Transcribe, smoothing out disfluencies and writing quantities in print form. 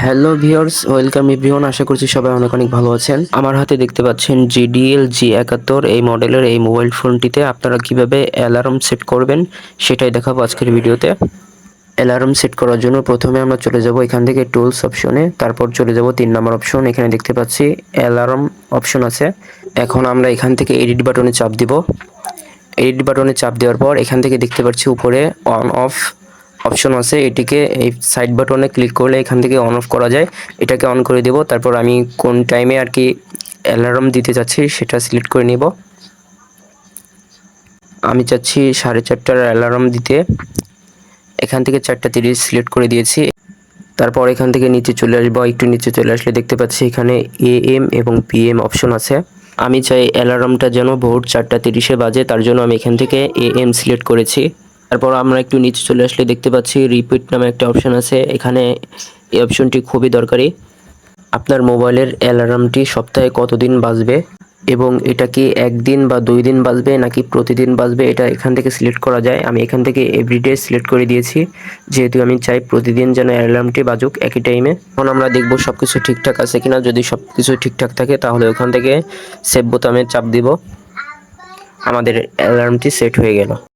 Hello viewers, welcome everyone. আশা করছি সবাই অনেক অনেক ভালো আছেন। আমার হাতে দেখতে পাচ্ছেন JDL G71 এই মডেলের এই মোবাইল ফোনটিতে আপনারা কিভাবে অ্যালার্ম সেট করবেন সেটাই দেখাবো আজকের ভিডিওতে। অ্যালার্ম সেট করার জন্য প্রথমে আমরা চলে যাব এখান থেকে টুলস অপশনে, তারপর চলে যাব 3 নম্বর অপশন। এখানে দেখতে পাচ্ছি অ্যালার্ম অপশন আছে। এখন আমরা এখান থেকে এডিট বাটনে চাপ দিব। এডিট বাটনে চাপ দেওয়ার পর এখান থেকে দেখতে পাচ্ছি উপরে অন অফ অপশন আছে, এটিকে এই সাইড বাটনে ক্লিক করলে এখান থেকে অন অফ করা যায়। এটাকে অন করে দেব। তারপর আমি কোন টাইমে আর কি অ্যালার্ম দিতে চাচ্ছি সেটা সিলেক্ট করে নেব। আমি চাচ্ছি 4:30টার অ্যালার্ম দিতে। এখান থেকে 4:30 সিলেক্ট করে দিয়েছি। তারপর এখান থেকে নিচে চলে আসবো। একটু নিচে চলে আসলে দেখতে পাচ্ছি এখানে AM এবং PM অপশন আছে। আমি চাই অ্যালার্মটা যেন ভোর 4:30-এ বাজে, তার জন্য আমি এখান থেকে AM সিলেক্ট করেছি। তারপর আমরা একটু নিচে চলে আসলে দেখতে পাচ্ছি রিপিট নামে একটা অপশন আছে। এখানে এই অপশনটি খুবই দরকারি। আপনার মোবাইলের অ্যালার্মটি সপ্তাহে কতদিন বাজবে এবং এটা কি একদিন বা 2 দিন বাজবে নাকি প্রতিদিন বাজবে, এটা এখান থেকে সিলেক্ট করা যায়। আমি এখান থেকে এভরিডে সিলেক্ট করে দিয়েছি, যেহেতু আমি চাই প্রতিদিন যেন অ্যালার্মটি বাজুক একই টাইমে। এখন আমরা দেখব সবকিছু ঠিকঠাক আছে কিনা। যদি সবকিছু ঠিকঠাক থাকে তাহলে ওখান থেকে সেভ বোতামে চাপ দিব। আমাদের অ্যালার্মটি সেট হয়ে গেল।